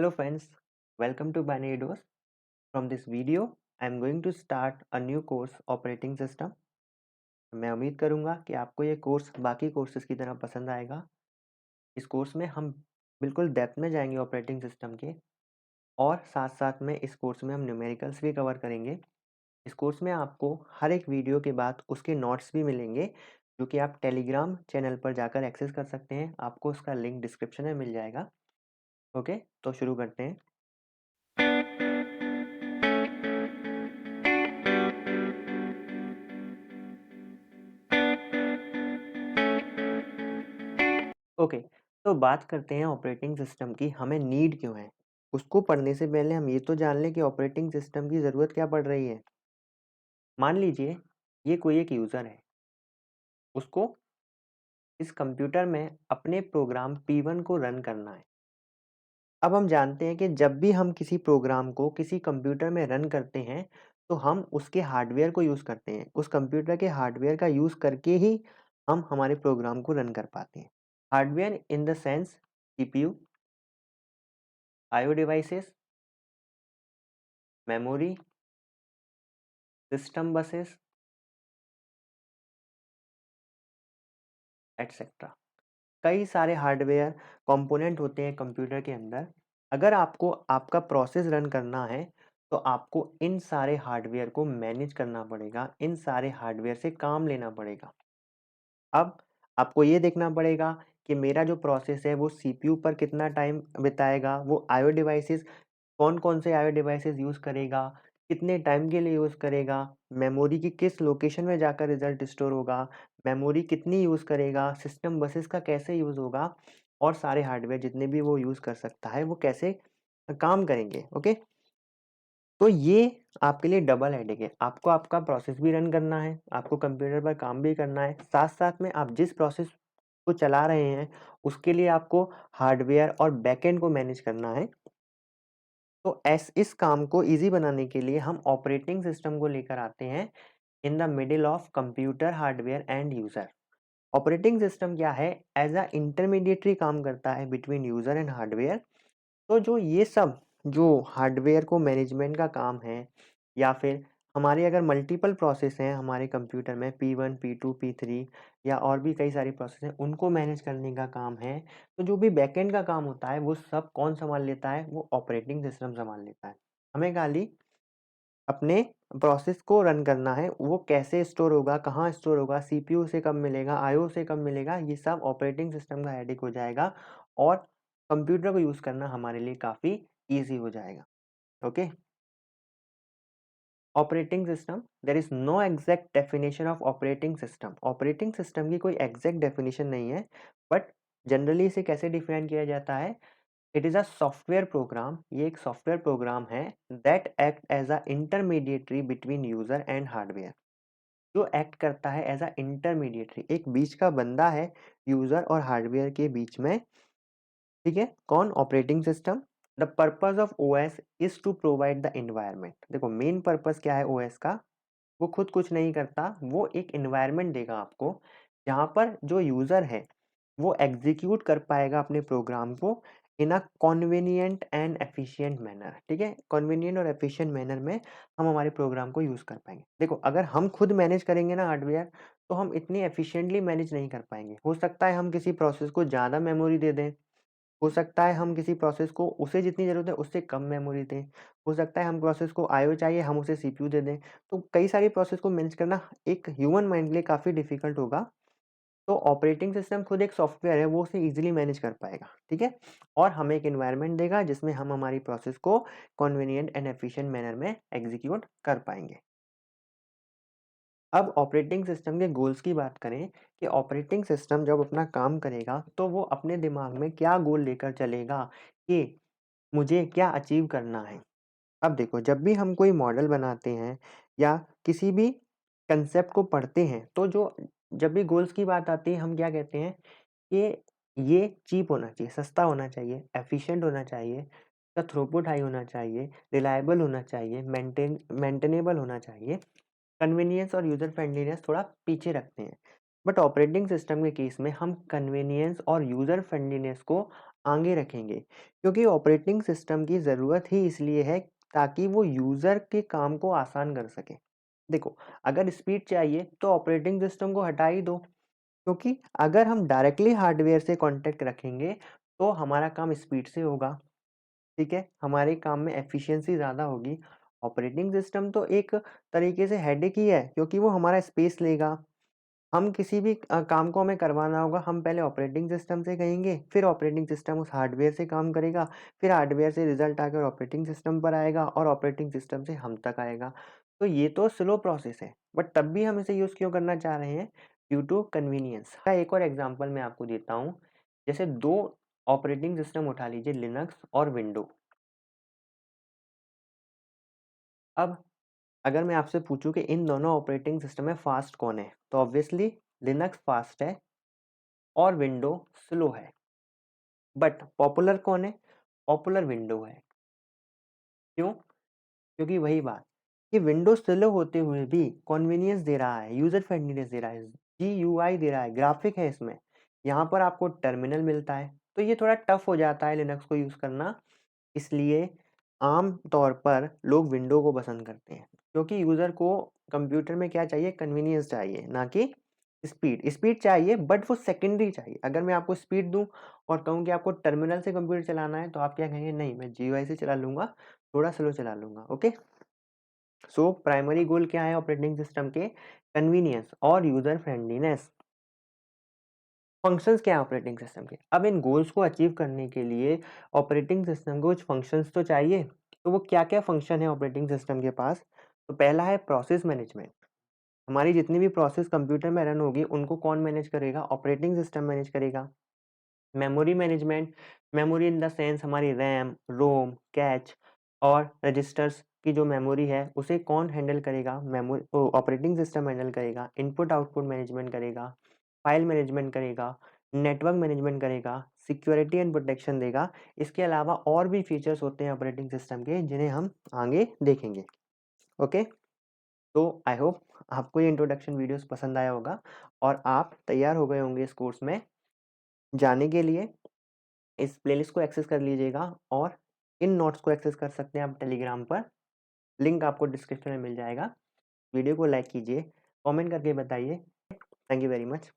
Hello friends, welcome to Binary Dose. From this video, I am going to start a new course operating system. मैं उम्मीद करूंगा कि आपको ये course बाकी कोर्सेज की तरह पसंद आएगा। इस कोर्स में हम बिल्कुल डेप्थ में जाएंगे ऑपरेटिंग सिस्टम के और साथ साथ में इस कोर्स में हम न्यूमेरिकल्स भी कवर करेंगे। इस कोर्स में आपको हर एक वीडियो के बाद उसके नोट्स भी मिलेंगे जो कि आप टेलीग्राम चैनल पर जाकर एक्सेस कर सकते हैं। आपको उसका लिंक डिस्क्रिप्शन में मिल जाएगा। ओके, तो शुरू करते हैं। ओके, तो बात करते हैं ऑपरेटिंग सिस्टम की। हमें नीड क्यों है उसको पढ़ने से पहले हम ये तो जान लें कि ऑपरेटिंग सिस्टम की ज़रूरत क्या पड़ रही है। मान लीजिए ये कोई एक यूज़र है, उसको इस कंप्यूटर में अपने प्रोग्राम P1 को रन करना है। अब हम जानते हैं कि जब भी हम किसी प्रोग्राम को किसी कंप्यूटर में रन करते हैं तो हम उसके हार्डवेयर को यूज़ करते हैं। उस कंप्यूटर के हार्डवेयर का यूज़ करके ही हम हमारे प्रोग्राम को रन कर पाते हैं। Hardware in the sense CPU, IO devices, memory, system buses etcetera. कई सारे हार्डवेयर कंपोनेंट होते हैं कंप्यूटर के अंदर। अगर आपको आपका प्रोसेस रन करना है तो आपको इन सारे हार्डवेयर को मैनेज करना पड़ेगा, इन सारे हार्डवेयर से काम लेना पड़ेगा। अब आपको ये देखना पड़ेगा कि मेरा जो प्रोसेस है वो CPU पर कितना टाइम बिताएगा, वो IO डिवाइसेस कौन-कौन से IO डिवाइसेस यूज़ करेगा, कितने टाइम के लिए यूज़ करेगा, मेमोरी की किस लोकेशन में जाकर रिज़ल्ट स्टोर होगा, मेमोरी कितनी यूज़ करेगा, सिस्टम बसेस का कैसे यूज़ होगा और सारे हार्डवेयर जितने भी वो यूज़ कर सकता है वो कैसे काम करेंगे। ओके, तो ये आपके लिए डबल हेडेक है। आपको आपका प्रोसेस भी रन करना है, आपको कंप्यूटर पर काम भी करना है, साथ साथ में आप जिस प्रोसेस को चला रहे हैं उसके लिए आपको हार्डवेयर और बैकएंड को मैनेज करना है। तो इस काम को इजी बनाने के लिए हम ऑपरेटिंग सिस्टम को लेकर आते हैं in the middle of computer hardware and user. Operating system क्या है? एज अ इंटरमीडिएटरी काम करता है बिटवीन यूजर एंड हार्डवेयर। तो जो ये सब जो हार्डवेयर को मैनेजमेंट का काम है या फिर हमारे अगर मल्टीपल प्रोसेस हैं हमारे कंप्यूटर में P1, P2, P3 या और भी कई सारी प्रोसेस हैं, उनको मैनेज करने का काम है। तो जो भी बैकएंड का काम होता है वो सब कौन संभाल लेता है? वो ऑपरेटिंग सिस्टम संभाल लेता है। हमें खाली अपने प्रोसेस को रन करना है, वो कैसे स्टोर होगा, कहाँ स्टोर होगा, CPU से कब मिलेगा, IO से कब मिलेगा, ये सब ऑपरेटिंग सिस्टम का हेडेक हो जाएगा और कंप्यूटर को यूज़ करना हमारे लिए काफ़ी ईज़ी हो जाएगा। Okay, operating system, there is no exact definition of operating system. Operating system की कोई एग्जैक्ट डेफिनेशन नहीं है, बट जनरली इसे कैसे डिफाइन किया जाता है? It is a software program. ये एक सॉफ्टवेयर प्रोग्राम है that act as a intermediatory between user and hardware. जो एक्ट करता है एज अ इंटरमीडिएटरी, एक बीच का बंदा है यूजर और हार्डवेयर के बीच में। ठीक है, कौन? Operating system. The purpose of OS is to provide the environment. देखो मेन पर्पज क्या है OS का? वो खुद कुछ नहीं करता, वो एक एनवायरनमेंट देगा आपको जहाँ पर जो यूजर है वो एग्जीक्यूट कर पाएगा अपने प्रोग्राम को in a convenient and efficient manner. ठीक है, कन्वीनियंट और एफिशिएंट मैनर में हम हमारे प्रोग्राम को यूज कर पाएंगे। देखो अगर हम खुद मैनेज करेंगे ना हार्डवेयर, तो हम इतनी एफिशिएंटली मैनेज नहीं कर पाएंगे। हो सकता है हम किसी प्रोसेस को ज़्यादा मेमोरी दे दें, हो सकता है हम किसी प्रोसेस को उसे जितनी ज़रूरत है उससे कम मेमोरी दें, हो सकता है हम प्रोसेस को IO चाहिए हम उसे CPU दे दें। तो कई सारी प्रोसेस को मैनेज करना एक ह्यूमन माइंड के लिए काफ़ी डिफिकल्ट होगा। तो ऑपरेटिंग सिस्टम खुद एक सॉफ्टवेयर है, वो उसे ईजिली मैनेज कर पाएगा। ठीक है, और हमें एक एनवायरनमेंट देगा जिसमें हम हमारी प्रोसेस को कन्वीनियंट एंड एफिशिएंट मैनर में एग्जीक्यूट कर पाएंगे। अब ऑपरेटिंग सिस्टम के गोल्स की बात करें कि ऑपरेटिंग सिस्टम जब अपना काम करेगा तो वो अपने दिमाग में क्या गोल लेकर चलेगा कि मुझे क्या अचीव करना है। अब देखो जब भी हम कोई मॉडल बनाते हैं या किसी भी कंसेप्ट को पढ़ते हैं तो जो जब भी गोल्स की बात आती है हम क्या कहते हैं कि ये चीप होना चाहिए, सस्ता होना चाहिए, एफिशिएंट होना चाहिए, इसका थ्रूपुट हाई होना चाहिए, रिलायबल होना चाहिए, मेंटेनेबल होना चाहिए। कन्वीनियंस और यूज़र फ्रेंडलीनेस थोड़ा पीछे रखते हैं। बट ऑपरेटिंग सिस्टम के केस में हम कन्वीनियंस और यूज़र फ्रेंडलीनेस को आगे रखेंगे, क्योंकि ऑपरेटिंग सिस्टम की ज़रूरत ही इसलिए है ताकि वो यूज़र के काम को आसान कर सके। देखो, अगर स्पीड चाहिए तो ऑपरेटिंग सिस्टम को हटा ही दो, क्योंकि अगर हम डायरेक्टली हार्डवेयर से कॉन्टैक्ट रखेंगे तो हमारा काम स्पीड से होगा, ठीक है? हमारे काम में एफिशिएंसी ज़्यादा होगी। ऑपरेटिंग सिस्टम तो एक तरीके से हेडेक ही है, क्योंकि वो हमारा स्पेस लेगा। हम किसी भी काम को हमें करवाना होगा, हम पहले ऑपरेटिंग सिस्टम से कहेंगे, फिर ऑपरेटिंग सिस्टम उस हार्डवेयर से काम करेगा, फिर हार्डवेयर से रिजल्ट आकर ऑपरेटिंग सिस्टम पर आएगा और ऑपरेटिंग सिस्टम से हम तक आएगा। तो ये तो स्लो प्रोसेस है, बट तब भी हम इसे यूज़ क्यों करना चाह रहे हैं? Due to convenience. का एक और एग्जांपल मैं आपको देता हूँ। जैसे 2 ऑपरेटिंग सिस्टम उठा लीजिए, लिनक्स और विंडो। अब अगर मैं आपसे पूछूं कि इन दोनों ऑपरेटिंग सिस्टम में फास्ट कौन है, तो ऑब्वियसली लिनक्स फास्ट है और विंडो स्लो है। बट पॉपुलर कौन है? पॉपुलर विंडो है। क्यों? क्योंकि वही बात कि विंडो स्लो होते हुए भी कन्वीनियंस दे रहा है, यूजर फ्रेंडलीनेस दे रहा है, जीयूआई दे रहा है, ग्राफिक है इसमें। यहाँ पर आपको टर्मिनल मिलता है, तो ये थोड़ा टफ हो जाता है लिनक्स को यूज करना। इसलिए आम तौर पर लोग विंडो को पसंद करते हैं, क्योंकि यूजर को कंप्यूटर में क्या चाहिए? कन्वीनियंस चाहिए, ना कि स्पीड। स्पीड चाहिए बट वो सेकेंडरी चाहिए। अगर मैं आपको स्पीड दूं और कहूं कि आपको टर्मिनल से कंप्यूटर चलाना है, तो आप क्या कहेंगे? नहीं, मैं जीयूआई से चला लूंगा, थोड़ा स्लो चला लूंगा। ओके, सो प्राइमरी गोल क्या है ऑपरेटिंग सिस्टम के? कन्वीनियंस और यूजर फ्रेंडलीनेस। फंक्शंस क्या है ऑपरेटिंग सिस्टम के? अब इन गोल्स को अचीव करने के लिए ऑपरेटिंग सिस्टम को कुछ फंक्शंस तो चाहिए। तो वो क्या क्या फंक्शन है ऑपरेटिंग सिस्टम के पास? तो पहला है प्रोसेस मैनेजमेंट। हमारी जितनी भी प्रोसेस कंप्यूटर में रन होगी उनको कौन मैनेज करेगा? ऑपरेटिंग सिस्टम मैनेज करेगा। Memory management, memory in the sense हमारी रैम, रोम, कैच और रजिस्टर्स की जो मेमोरी है उसे कौन हैंडल करेगा? मेमोरी ऑपरेटिंग सिस्टम हैंडल करेगा। इनपुट आउटपुट मैनेजमेंट करेगा, फाइल मैनेजमेंट करेगा, नेटवर्क मैनेजमेंट करेगा, सिक्योरिटी एंड प्रोटेक्शन देगा। इसके अलावा और भी फीचर्स होते हैं ऑपरेटिंग सिस्टम के जिन्हें हम आगे देखेंगे। ओके, तो आई होप आपको ये इंट्रोडक्शन वीडियोस पसंद आया होगा और आप तैयार हो गए होंगे इस कोर्स में जाने के लिए। इस प्लेलिस्ट को एक्सेस कर लीजिएगा और इन नोट्स को एक्सेस कर सकते हैं आप टेलीग्राम पर। लिंक आपको डिस्क्रिप्शन में मिल जाएगा। वीडियो को लाइक कीजिए, कमेंट करके बताइए। Thank you very much.